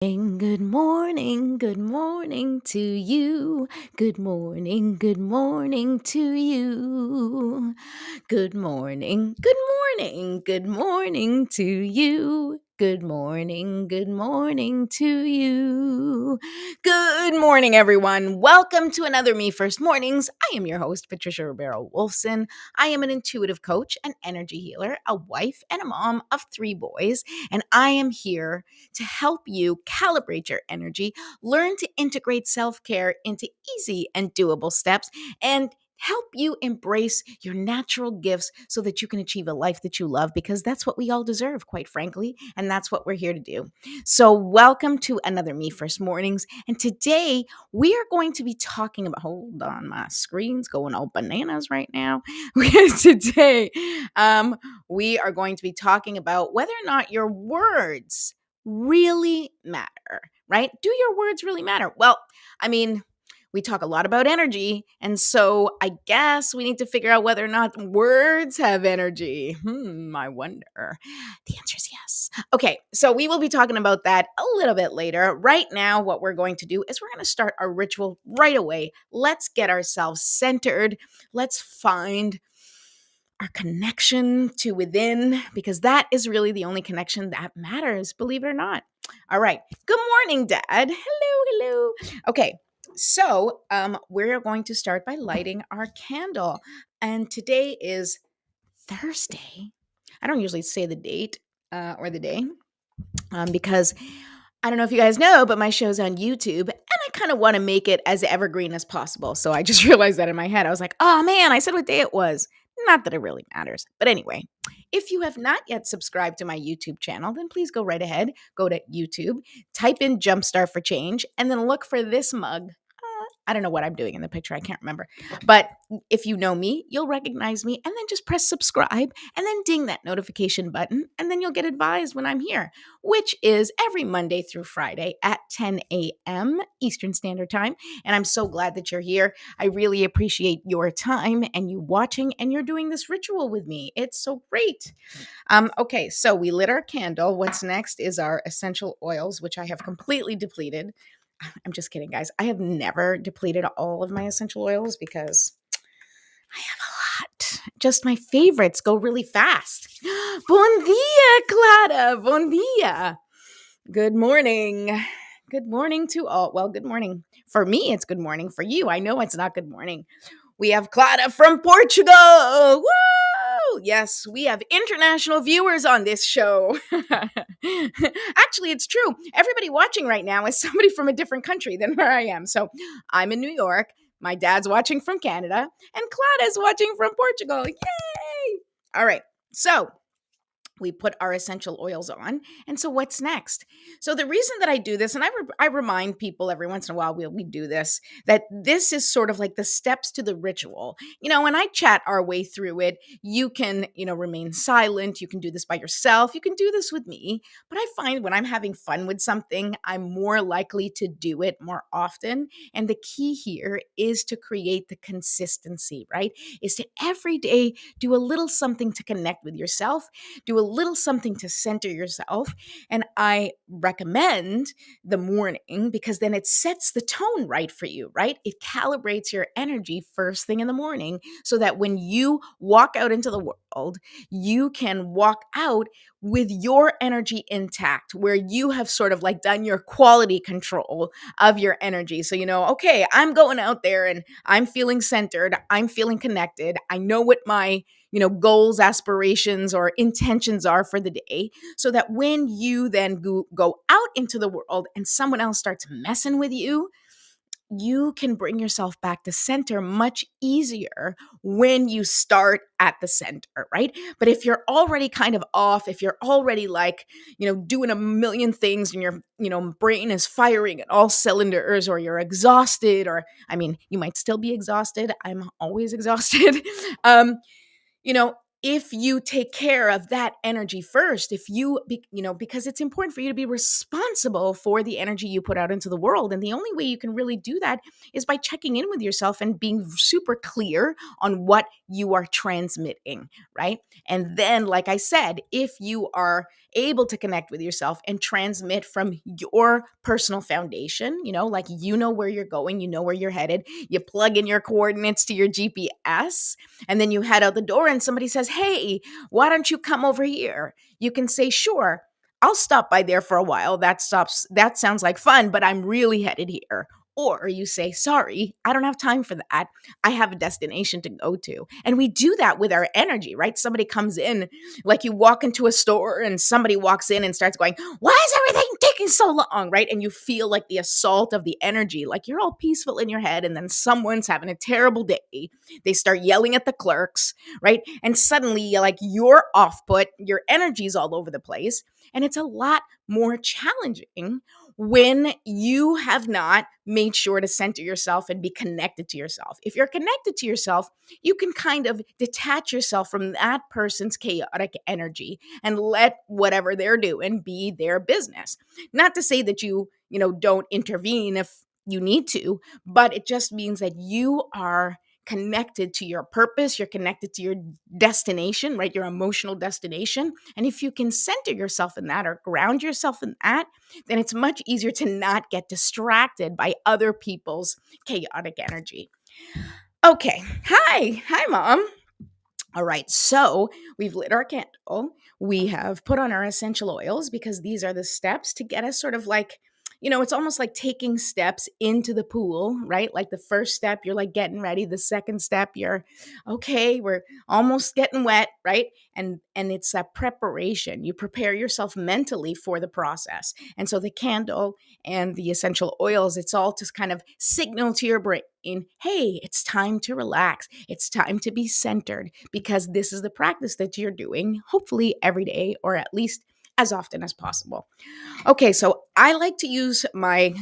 Good morning, good morning to you. Good morning to you. Good morning, good morning to you. Good morning to you. Good morning, everyone. Welcome to another Me First Mornings. I am your host, Patricia Ribeiro Wolfson. I am an intuitive coach, an energy healer, a wife, and a mom of 3 boys, and I am here to help you calibrate your energy, learn to integrate self care into easy and doable steps, and help you embrace your natural gifts so that you can achieve a life that you love, because that's what we all deserve, quite frankly, and that's what we're here to do. So, welcome to another Me First Mornings. And today we are going to be talking about, hold on, my screen's going all bananas right now. Today, we are going to be talking about whether or not your words really matter, right? Do your words really matter? Well, I mean, we talk a lot about energy, and so I guess we need to figure out whether or not words have energy. I wonder. The answer is yes. Okay, so we will be talking about that a little bit later. Right now, what we're going to do is we're going to start our ritual right away. Let's get ourselves centered. Let's find our connection to within, because that is really the only connection that matters, believe it or not. All right. Good morning, Dad. Hello. Okay. So, we're going to start by lighting our candle. And today is Thursday. I don't usually say the date or the day because I don't know if you guys know, but my show's on YouTube and I kind of want to make it as evergreen as possible. So I just realized that in my head. I was like, oh man, I said what day it was. Not that it really matters. But anyway, if you have not yet subscribed to my YouTube channel, then please go right ahead. Go to YouTube, type in Jumpstart for Change, and then look for this mug. I don't know what I'm doing in the picture. I can't remember. But if you know me, you'll recognize me, and then just press subscribe and then ding that notification button. And then you'll get advised when I'm here, which is every Monday through Friday at 10 a.m. Eastern Standard Time. And I'm so glad that you're here. I really appreciate your time and you watching, and you're doing this ritual with me. It's so great. Okay, so we lit our candle. What's next is our essential oils, which I have completely depleted. I'm just kidding, guys. I have never depleted all of my essential oils because I have a lot. Just my favorites go really fast. Bon dia, Clara. Bon dia. Good morning. Good morning to all. Well, good morning. For me, it's good morning. For you, I know it's not good morning. We have Clara from Portugal. Woo! Yes, we have international viewers on this show. Actually, it's true. Everybody watching right now is somebody from a different country than where I am. So I'm in New York. My dad's watching from Canada, and Claudia's watching from Portugal. Yay! All right. So we put our essential oils on. And so what's next? So the reason that I do this, and I remind people every once in a while we do this, that this is sort of like the steps to the ritual. When I chat our way through it, you can, remain silent. You can do this by yourself. You can do this with me. But I find when I'm having fun with something, I'm more likely to do it more often. And the key here is to create the consistency, right? Is to every day do a little something to connect with yourself, do a little something to center yourself. And I recommend the morning because then it sets the tone right for you, right? It calibrates your energy first thing in the morning so that when you walk out into the world, you can walk out with your energy intact, where you have sort of like done your quality control of your energy. So, okay, I'm going out there and I'm feeling centered, I'm feeling connected. I know what my goals, aspirations, or intentions are for the day, so that when you then go out into the world and someone else starts messing with you, you can bring yourself back to center much easier when you start at the center, right? But if you're already kind of off, if you're already like, doing a million things and your, brain is firing at all cylinders, or you're exhausted, or, you might still be exhausted. I'm always exhausted. you know, if you take care of that energy first, if you, because it's important for you to be responsible for the energy you put out into the world. And the only way you can really do that is by checking in with yourself and being super clear on what you are transmitting, right? And then, like I said, if you are able to connect with yourself and transmit from your personal foundation, like you know where you're going, you know where you're headed, you plug in your coordinates to your GPS, and then you head out the door and somebody says, "Hey, why don't you come over here?" You can say, "Sure, I'll stop by there for a while. That sounds like fun, but I'm really headed here." Or you say, "Sorry, I don't have time for that. I have a destination to go to." And we do that with our energy, right? Somebody comes in, like you walk into a store and somebody walks in and starts going, "Why is everything taking so long?" Right? And you feel like the assault of the energy, like you're all peaceful in your head, and then someone's having a terrible day. They start yelling at the clerks, right? And suddenly you're off put, your energy's all over the place. And it's a lot more challenging when you have not made sure to center yourself and be connected to yourself. If you're connected to yourself, you can kind of detach yourself from that person's chaotic energy and let whatever they're doing be their business. Not to say that don't intervene if you need to, but it just means that you are connected to your purpose, you're connected to your destination, right? Your emotional destination. And if you can center yourself in that or ground yourself in that, then it's much easier to not get distracted by other people's chaotic energy. Okay. Hi, Mom. All right, so we've lit our candle. We have put on our essential oils because these are the steps to get us sort of like, it's almost like taking steps into the pool, right? Like the first step, you're like getting ready. The second step, you're okay, we're almost getting wet, right? And it's that preparation. You prepare yourself mentally for the process. And so the candle and the essential oils, it's all to kind of signal to your brain, hey, it's time to relax. It's time to be centered because this is the practice that you're doing, hopefully every day or at least as often as possible. Okay, so I like to use my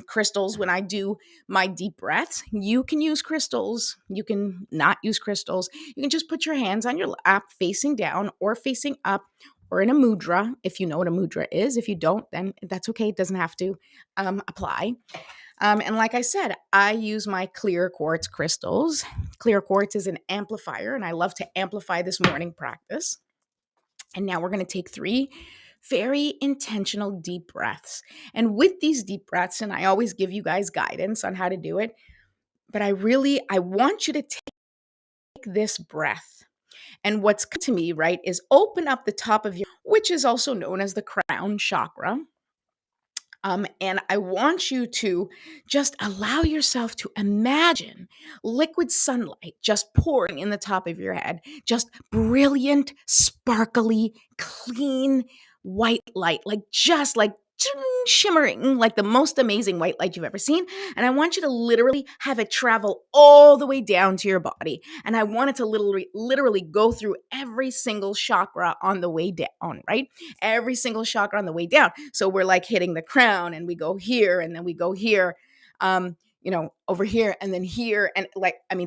crystals when I do my deep breaths. You can use crystals. You can not use crystals. You can just put your hands on your lap facing down or facing up or in a mudra, if you know what a mudra is. If you don't, then that's okay. It doesn't have to apply. And like I said, I use my clear quartz crystals. Clear quartz is an amplifier, and I love to amplify this morning practice. And now we're going to take 3 very intentional deep breaths. And with these deep breaths, and I always give you guys guidance on how to do it, but I want you to take this breath. And what's to me, right, is open up the top of your, which is also known as the crown chakra. And I want you to just allow yourself to imagine liquid sunlight just pouring in the top of your head, just brilliant, sparkly, clean white light, just like shimmering, like the most amazing white light you've ever seen. And I want you to literally have it travel all the way down to your body. And I want it to literally go through every single chakra on the way down, right? Every single chakra on the way down. So we're like hitting the crown and we go here and then we go here, over here and then here. And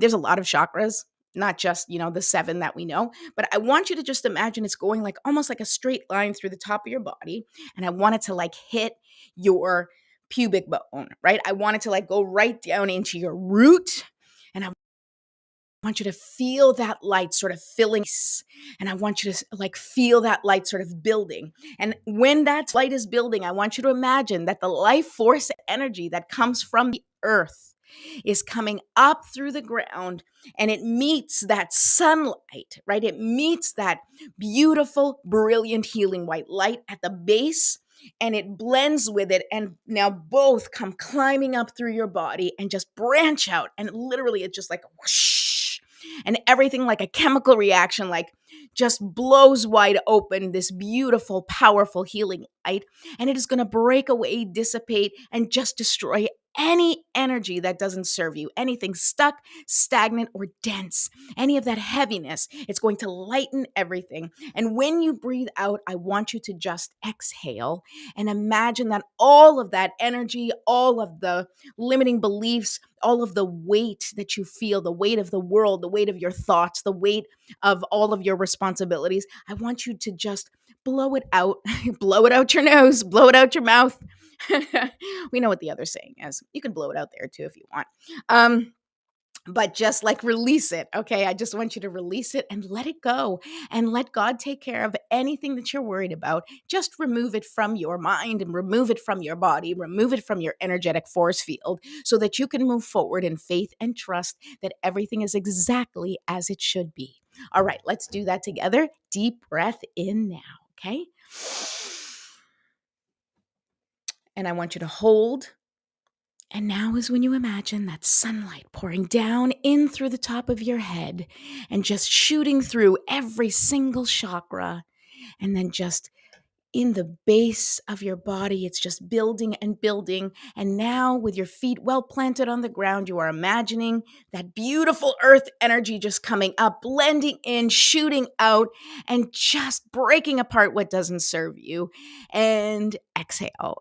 there's a lot of chakras, not just, the 7 that we know, but I want you to just imagine it's going like almost like a straight line through the top of your body. And I want it to like hit your pubic bone, right? I want it to like go right down into your root. And I want you to feel that light sort of filling, and I want you to like feel that light sort of building. And when that light is building, I want you to imagine that the life force energy that comes from the earth is coming up through the ground and it meets that sunlight, right? It meets that beautiful, brilliant, healing white light at the base and it blends with it. And now both come climbing up through your body and just branch out. And literally, it's just like whoosh, and everything like a chemical reaction, like just blows wide open this beautiful, powerful healing light. And it is going to break away, dissipate, and just destroy any energy that doesn't serve you, anything stuck, stagnant, or dense, any of that heaviness. It's going to lighten everything. And when you breathe out, I want you to just exhale and imagine that all of that energy, all of the limiting beliefs, all of the weight that you feel, the weight of the world, the weight of your thoughts, the weight of all of your responsibilities, I want you to just blow it out, blow it out your nose, blow it out your mouth. We know what the other saying is. You can blow it out there too if you want. but just like release it. Okay. I just want you to release it and let it go and let God take care of anything that you're worried about. Just remove it from your mind and remove it from your body, remove it from your energetic force field so that you can move forward in faith and trust that everything is exactly as it should be. All right. Let's do that together. Deep breath in now. Okay. And I want you to hold. And now is when you imagine that sunlight pouring down in through the top of your head and just shooting through every single chakra, and then just in the base of your body, it's just building and building. And now, with your feet well planted on the ground, you are imagining that beautiful earth energy just coming up, blending in, shooting out, and just breaking apart what doesn't serve you. And exhale.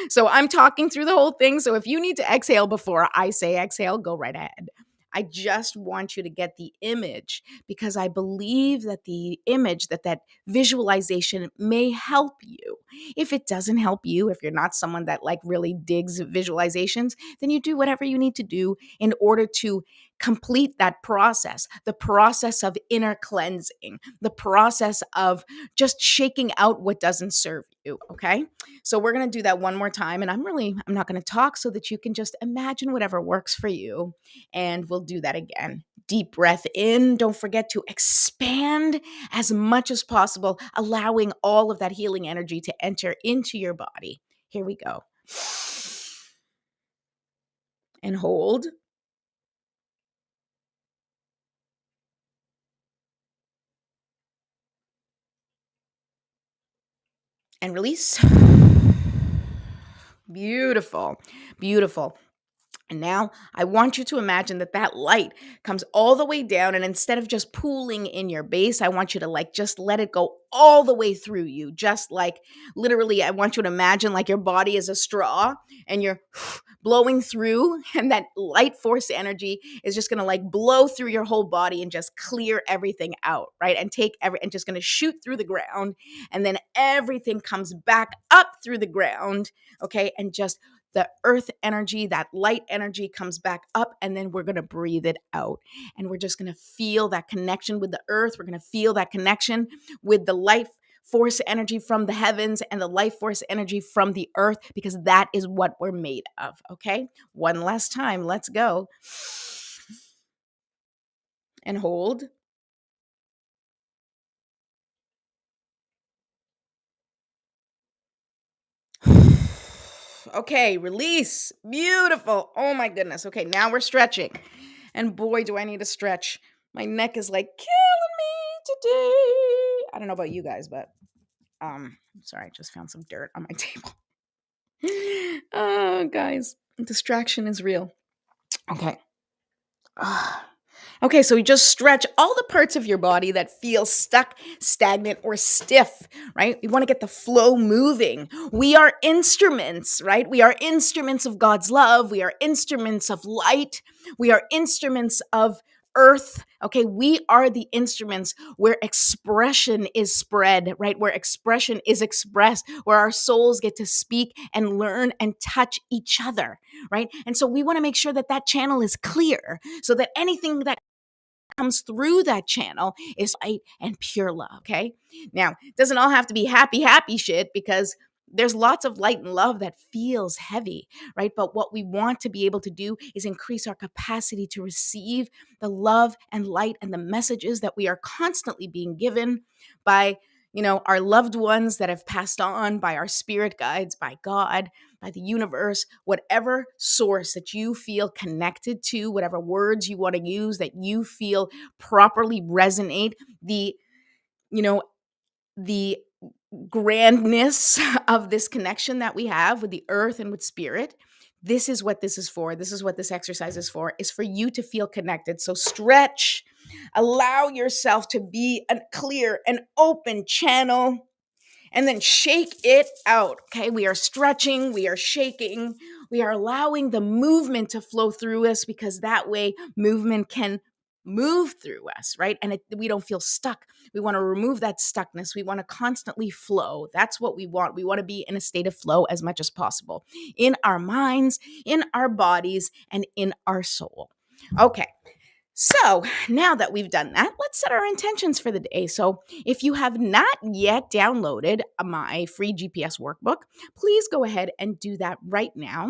So I'm talking through the whole thing. So if you need to exhale before I say exhale, go right ahead. I just want you to get the image, because I believe that the image, that visualization may help you. If it doesn't help you, if you're not someone that like really digs visualizations, then you do whatever you need to do in order to complete that process, the process of inner cleansing, the process of just shaking out what doesn't serve you. Okay. So we're going to do that one more time. And I'm not going to talk so that you can just imagine whatever works for you. And we'll do that again. Deep breath in. Don't forget to expand as much as possible, allowing all of that healing energy to enter into your body. Here we go. And hold. And release. Beautiful. Beautiful. And now I want you to imagine that light comes all the way down. And instead of just pooling in your base, I want you to like just let it go all the way through you. Just like literally, I want you to imagine like your body is a straw and you're blowing through, and that light force energy is just going to like blow through your whole body and just clear everything out, right? And and just going to shoot through the ground. And then everything comes back up through the ground. Okay. And just the earth energy, that light energy comes back up, and then we're going to breathe it out. And we're just going to feel that connection with the earth. We're going to feel that connection with the life force energy from the heavens and the life force energy from the earth, because that is what we're made of. Okay. One last time. Let's go. And hold. Okay, release. Beautiful. Oh my goodness. Okay, now we're stretching. And boy, do I need to stretch. My neck is like killing me today. I don't know about you guys, but sorry, I just found some dirt on my table. Oh, guys, distraction is real. Okay. Okay, so you just stretch all the parts of your body that feel stuck, stagnant, or stiff, right? We want to get the flow moving. We are instruments, right? We are instruments of God's love. We are instruments of light. We are instruments of earth. Okay, we are the instruments where expression is spread, right? Where expression is expressed, where our souls get to speak and learn and touch each other, right? And so we want to make sure that channel is clear so that anything that comes through that channel is light and pure love. Okay. Now, it doesn't all have to be happy shit, because there's lots of light and love that feels heavy, right? But what we want to be able to do is increase our capacity to receive the love and light and the messages that we are constantly being given by, our loved ones that have passed on, by our spirit guides, by God, by the universe, whatever source that you feel connected to, whatever words you want to use that you feel properly resonate the, the grandness of this connection that we have with the earth and with spirit. This is what this is for. This is what this exercise is for you to feel connected. So stretch, allow yourself to be a clear and open channel, and then shake it out. Okay, we are stretching, we are shaking, we are allowing the movement to flow through us, because that way movement can move through us, right? And we don't feel stuck. We want to remove that stuckness. We want to constantly flow. That's what we want. We want to be in a state of flow as much as possible in our minds, in our bodies, and in our soul. Okay. So now that we've done that, let's set our intentions for the day. So if you have not yet downloaded my free GPS workbook, please go ahead and do that right now.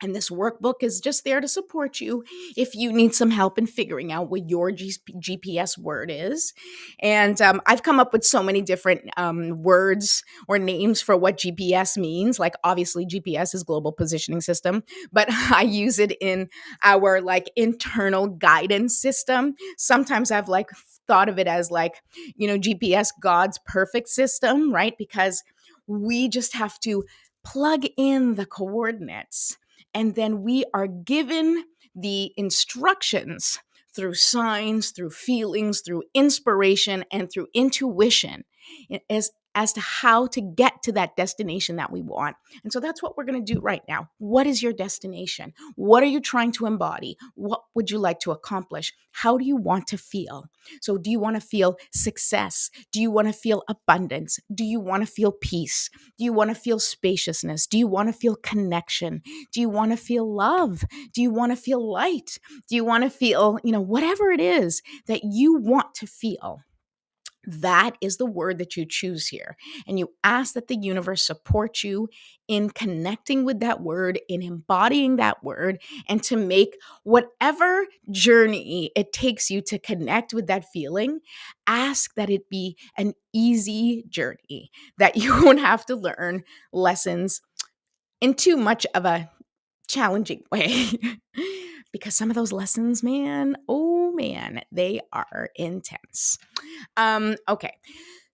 And this workbook is just there to support you if you need some help in figuring out what your GPS word is. And I've come up with so many different words or names for what GPS means. Like, obviously, GPS is Global Positioning System, but I use it in our like internal guidance system. Sometimes I've like thought of it as like, GPS, God's perfect system, right? Because we just have to plug in the coordinates, and then we are given the instructions through signs, through feelings, through inspiration, and through intuition as to how to get to that destination that we want. And so that's what we're going to do right now. What is your destination? What are you trying to embody? What would you like to accomplish? How do you want to feel? So, do you want to feel success? Do you want to feel abundance? Do you want to feel peace? Do you want to feel spaciousness? Do you want to feel connection? Do you want to feel love? Do you want to feel light? Do you want to feel, whatever it is that you want to feel? That is the word that you choose here. And you ask that the universe support you in connecting with that word, in embodying that word, and to make whatever journey it takes you to connect with that feeling, ask that it be an easy journey, that you won't have to learn lessons in too much of a challenging way. Because some of those lessons, man, oh man, they are intense. Okay.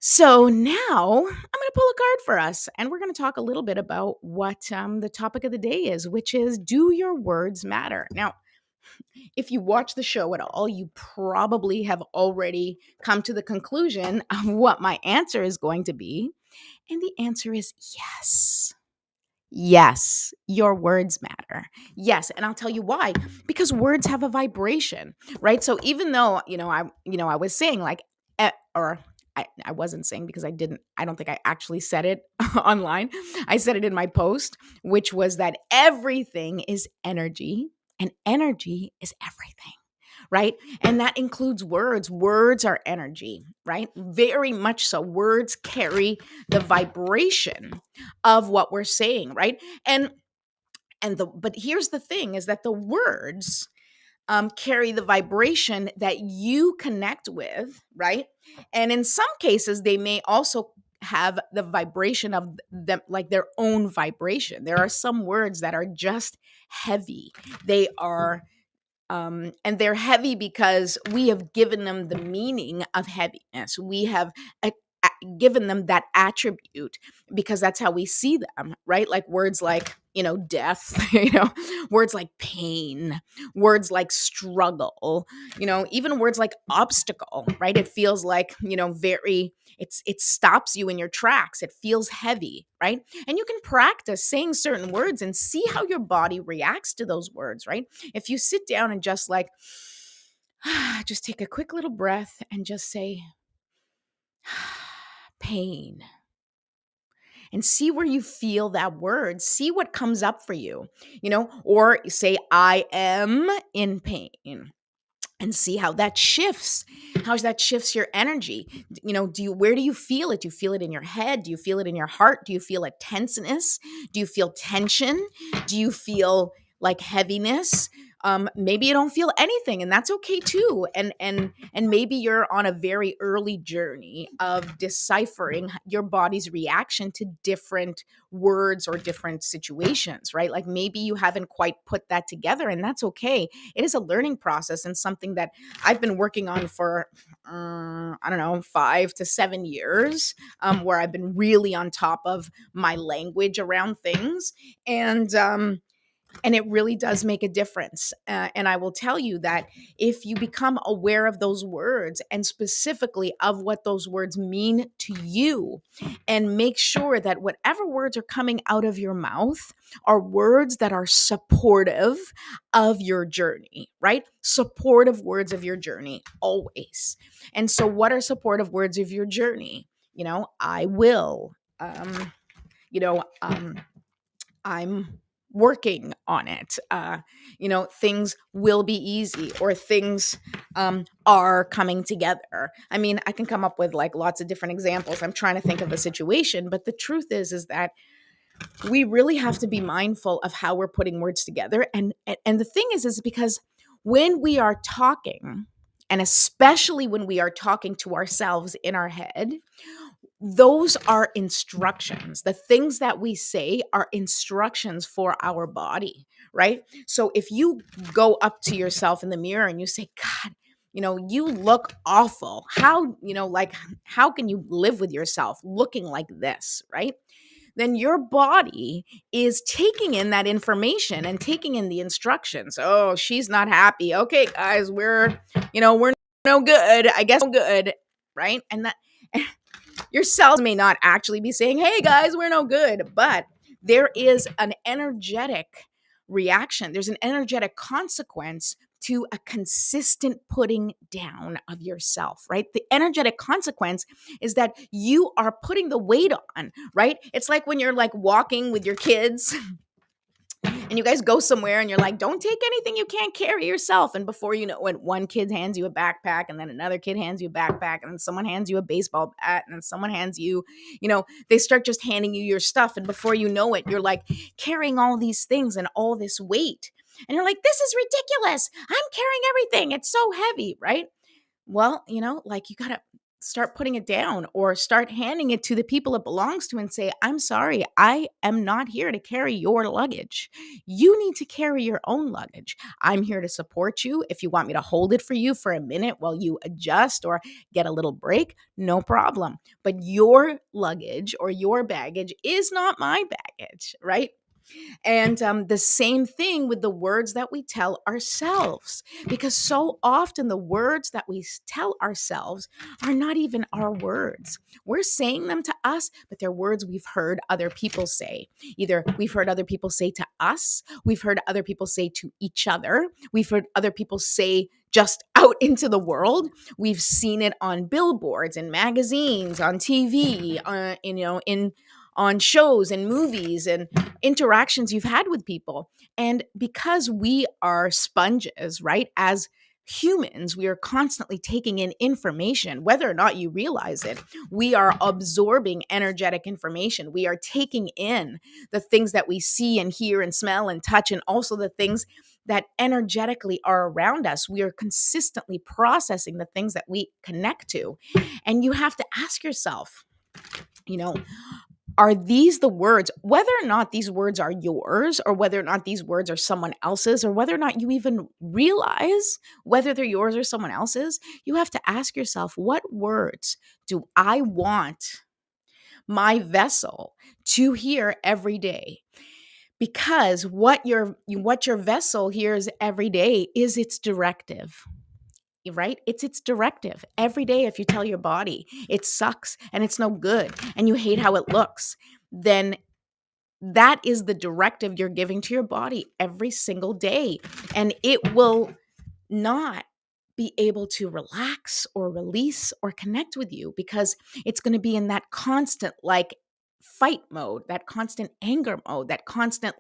So now I'm going to pull a card for us, and we're going to talk a little bit about what the topic of the day is, which is, do your words matter? Now, if you watch the show at all, you probably have already come to the conclusion of what my answer is going to be. And the answer is yes. Yes, your words matter. Yes, and I'll tell you why. Because words have a vibration, right? So even though, I was saying like or I wasn't saying, because I don't think I actually said it online. I said it in my post, which was that everything is energy and energy is everything, right? And that includes words. Words are energy, right? Very much so. Words carry the vibration of what we're saying, right? But here's the thing, is that the words carry the vibration that you connect with, right? And in some cases, they may also have the vibration of them, like their own vibration. There are some words that are just heavy. They are and they're heavy because we have given them the meaning of heaviness. We have given them that attribute because that's how we see them, right? Like words like, death, words like pain, words like struggle, even words like obstacle, right? It feels like, it stops you in your tracks. It feels heavy, right? And you can practice saying certain words and see how your body reacts to those words, right? If you sit down and just like, just take a quick little breath and just say, pain, and see where you feel that word, see what comes up for you, or say, I am in pain, and see how that shifts, your energy. Where do you feel it? Do you feel it in your head? Do you feel it in your heart? Do you feel a tenseness? Do you feel tension? Do you feel like heaviness? Maybe you don't feel anything, and that's okay too. And maybe you're on a very early journey of deciphering your body's reaction to different words or different situations, right? Like maybe you haven't quite put that together, and that's okay. It is a learning process and something that I've been working on for, I don't know, 5 to 7 years, where I've been really on top of my language around things. And it really does make a difference. And I will tell you that if you become aware of those words and specifically of what those words mean to you, and make sure that whatever words are coming out of your mouth are words that are supportive of your journey, right? Supportive words of your journey, always. And so, what are supportive words of your journey? I will, I'm working on it. Things will be easy, or things are coming together. I mean, I can come up with like lots of different examples. I'm trying to think of a situation, but the truth is that we really have to be mindful of how we're putting words together. And the thing is because when we are talking, and especially when we are talking to ourselves in our head, those are instructions. The things that we say are instructions for our body, right? So if you go up to yourself in the mirror and you say, God, you look awful. How can you live with yourself looking like this, right? Then your body is taking in that information and taking in the instructions. Oh, she's not happy. Okay, guys, we're no good. I guess no good, right? And that your cells may not actually be saying, hey guys, we're no good, but there is an energetic reaction. There's an energetic consequence to a consistent putting down of yourself, right? The energetic consequence is that you are putting the weight on, right? It's like when you're like walking with your kids and you guys go somewhere and you're like, don't take anything you can't carry yourself. And before you know it, one kid hands you a backpack, and then another kid hands you a backpack, and then someone hands you a baseball bat, and then someone hands you, they start just handing you your stuff. And before you know it, you're like carrying all these things and all this weight. And you're like, this is ridiculous. I'm carrying everything. It's so heavy, right? Well, like you got to start putting it down, or start handing it to the people it belongs to and say, I'm sorry, I am not here to carry your luggage. You need to carry your own luggage. I'm here to support you. If you want me to hold it for you for a minute while you adjust or get a little break, no problem. But your luggage or your baggage is not my baggage, right? And the same thing with the words that we tell ourselves, because so often the words that we tell ourselves are not even our words. We're saying them to us, but they're words we've heard other people say. Either we've heard other people say to us, we've heard other people say to each other, we've heard other people say just out into the world. We've seen it on billboards and magazines, on TV, on shows and movies and interactions you've had with people. And because we are sponges, right? As humans, we are constantly taking in information, whether or not you realize it. We are absorbing energetic information. We are taking in the things that we see and hear and smell and touch, and also the things that energetically are around us. We are consistently processing the things that we connect to. And you have to ask yourself, are these the words, whether or not these words are yours, or whether or not these words are someone else's, or whether or not you even realize whether they're yours or someone else's? You have to ask yourself, what words do I want my vessel to hear every day? Because what your vessel hears every day is its directive. Right? It's its directive. Every day, if you tell your body it sucks and it's no good and you hate how it looks, then that is the directive you're giving to your body every single day. And it will not be able to relax or release or connect with you, because it's going to be in that constant fight mode, that constant anger mode, that constant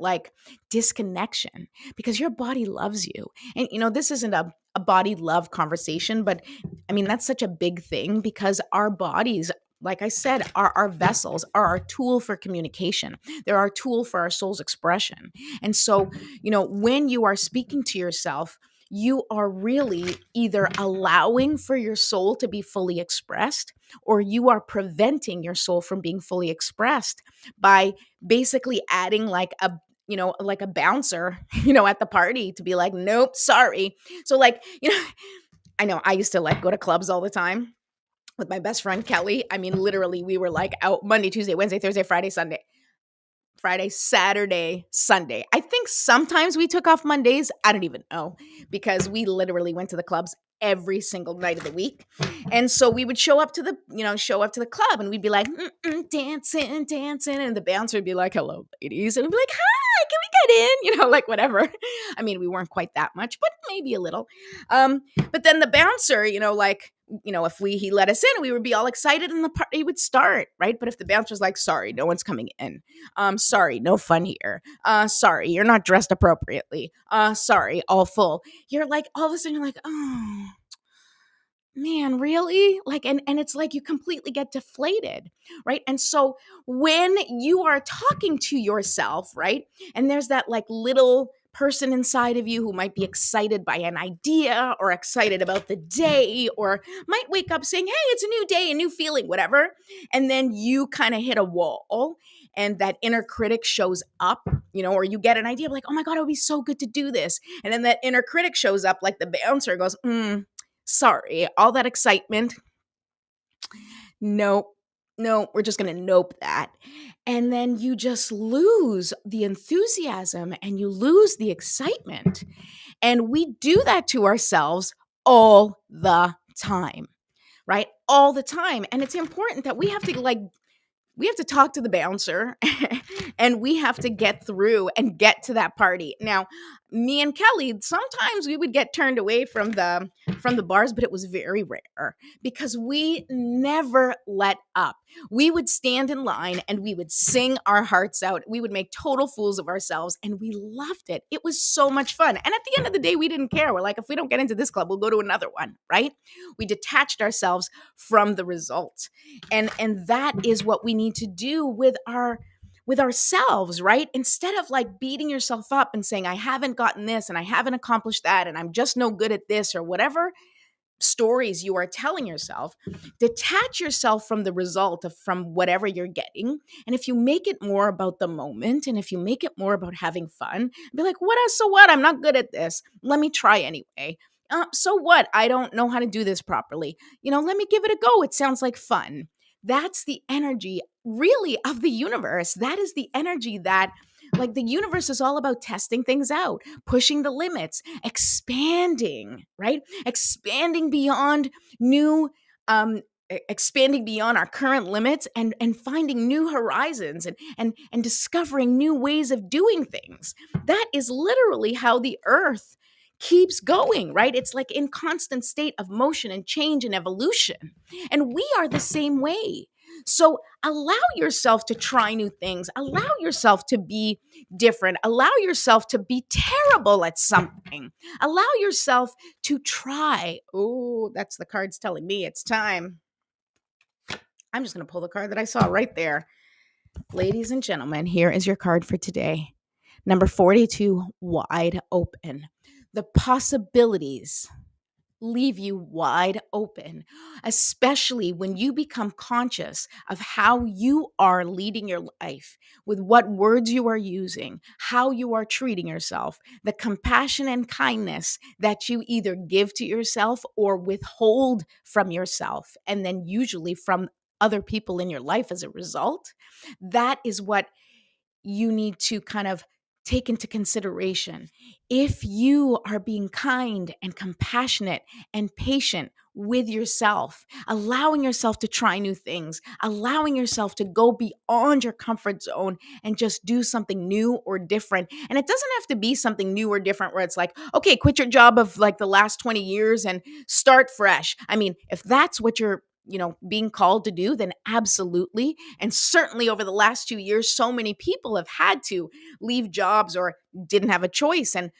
disconnection, because your body loves you. And this isn't a body love conversation, but I mean, that's such a big thing, because our bodies, like I said, are our vessels, are our tool for communication. They're our tool for our soul's expression. And so, when you are speaking to yourself, you are really either allowing for your soul to be fully expressed, or you are preventing your soul from being fully expressed by basically adding like a bouncer, at the party to be like, nope, sorry. So I know I used to go to clubs all the time with my best friend Kelly. I mean, literally, we were out Monday, Tuesday, Wednesday, Thursday, Friday, Saturday, Sunday. I think sometimes we took off Mondays. I don't even know, because we literally went to the clubs every single night of the week. And so we would show up to the club, and we'd be like, dancing, dancing. And the bouncer would be like, hello, ladies. And we'd be like, hi, can we get in? Whatever. I mean, we weren't quite that much, but maybe a little. But then the bouncer, if he let us in, we would be all excited and the party would start, right? But if the bouncer's like, sorry, no one's coming in. Sorry, no fun here. Sorry, you're not dressed appropriately. Sorry, all full. You're like, all of a sudden you're like, oh, man, really? Like, and it's like you completely get deflated, right? And so when you are talking to yourself, right, and there's that like little person inside of you who might be excited by an idea or excited about the day or might wake up saying, hey, it's a new day, a new feeling, whatever, and then you kind of hit a wall and that inner critic shows up, or you get an idea like, oh my god, it would be so good to do this, and then that inner critic shows up like the bouncer goes, sorry, all that excitement. Nope. No, we're just going to nope that. And then you just lose the enthusiasm and you lose the excitement. And we do that to ourselves all the time, right? All the time. And it's important that we have to talk to the bouncer and we have to get through and get to that party. Now, me and Kelly, sometimes we would get turned away from the bars, but it was very rare because we never let up. We would stand in line and we would sing our hearts out. We would make total fools of ourselves and we loved it. It was so much fun. And at the end of the day, we didn't care. We're like, if we don't get into this club, we'll go to another one, right? We detached ourselves from the result. And that is what we need to do with ourselves, right? Instead of like beating yourself up and saying, I haven't gotten this and I haven't accomplished that and I'm just no good at this or whatever stories you are telling yourself, detach yourself from the result from whatever you're getting. And if you make it more about the moment and if you make it more about having fun, be like, what else? So what? I'm not good at this. Let me try anyway. So what? I don't know how to do this properly. Let me give it a go. It sounds like fun. That's the energy really of the universe. That is the energy that, like, the universe is all about testing things out, pushing the limits, expanding, right? Expanding beyond new, expanding beyond our current limits and finding new horizons and discovering new ways of doing things. That is literally how the earth keeps going, right? It's like in constant state of motion and change and evolution. And we are the same way. So allow yourself to try new things. Allow yourself to be different. Allow yourself to be terrible at something. Allow yourself to try. Oh, that's the cards telling me it's time. I'm just going to pull the card that I saw right there. Ladies and gentlemen, here is your card for today. Number 42, wide open. The possibilities leave you wide open, especially when you become conscious of how you are leading your life, with what words you are using, how you are treating yourself, the compassion and kindness that you either give to yourself or withhold from yourself, and then usually from other people in your life as a result. That is what you need to kind of take into consideration. If you are being kind and compassionate and patient with yourself, allowing yourself to try new things, allowing yourself to go beyond your comfort zone and just do something new or different. And it doesn't have to be something new or different where it's like, okay, quit your job of like the last 20 years and start fresh. I mean, if that's what you're being called to do, then absolutely. And certainly over the last 2 years, so many people have had to leave jobs or didn't have a choice and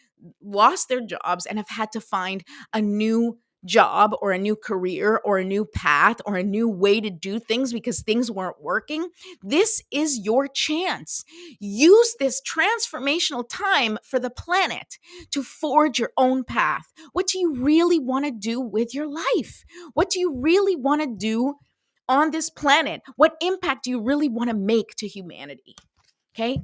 lost their jobs and have had to find a new job or a new career or a new path or a new way to do things because things weren't working. This is your chance. Use this transformational time for the planet to forge your own path. What do you really want to do with your life? What do you really want to do on this planet? What impact do you really want to make to humanity? Okay?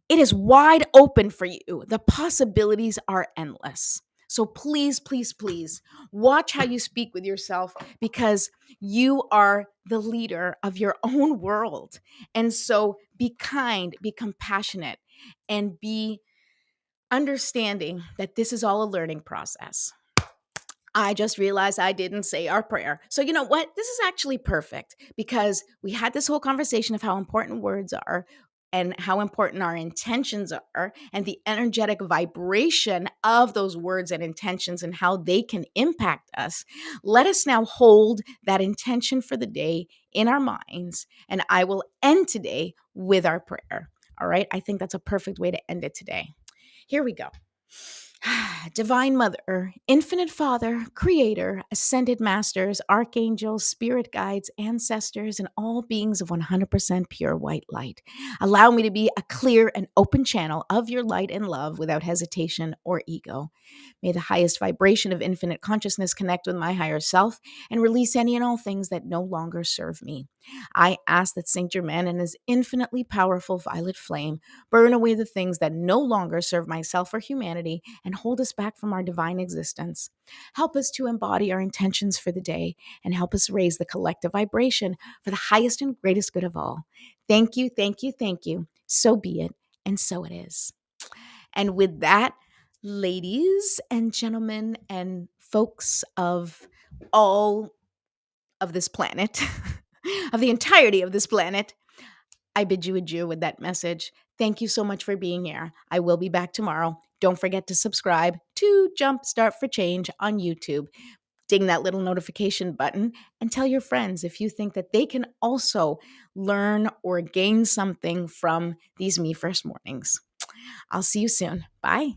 It is wide open for you. The possibilities are endless. So please, please, please watch how you speak with yourself because you are the leader of your own world. And so be kind, be compassionate, and be understanding that this is all a learning process. I just realized I didn't say our prayer. So, you know what? This is actually perfect because we had this whole conversation of how important words are. and how important our intentions are and the energetic vibration of those words and intentions and how they can impact us, let us now hold that intention for the day in our minds. And I will end today with our prayer. All right. I think that's a perfect way to end it today. Here we go. Divine Mother, Infinite Father, Creator, Ascended Masters, Archangels, Spirit Guides, Ancestors, and all beings of 100% pure white light. Allow me to be a clear and open channel of your light and love without hesitation or ego. May the highest vibration of infinite consciousness connect with my higher self and release any and all things that no longer serve me. I ask that Saint Germain and his infinitely powerful violet flame burn away the things that no longer serve myself or humanity and hold us back from our divine existence. Help us to embody our intentions for the day and help us raise the collective vibration for the highest and greatest good of all. Thank you, thank you, thank you. So be it, and so it is. And with that, ladies and gentlemen and folks of all of this planet, of the entirety of this planet, I bid you adieu with that message. Thank you so much for being here. I will be back tomorrow. Don't forget to subscribe to Jumpstart for Change on YouTube. Ding that little notification button and tell your friends if you think that they can also learn or gain something from these Me First mornings. I'll see you soon. Bye.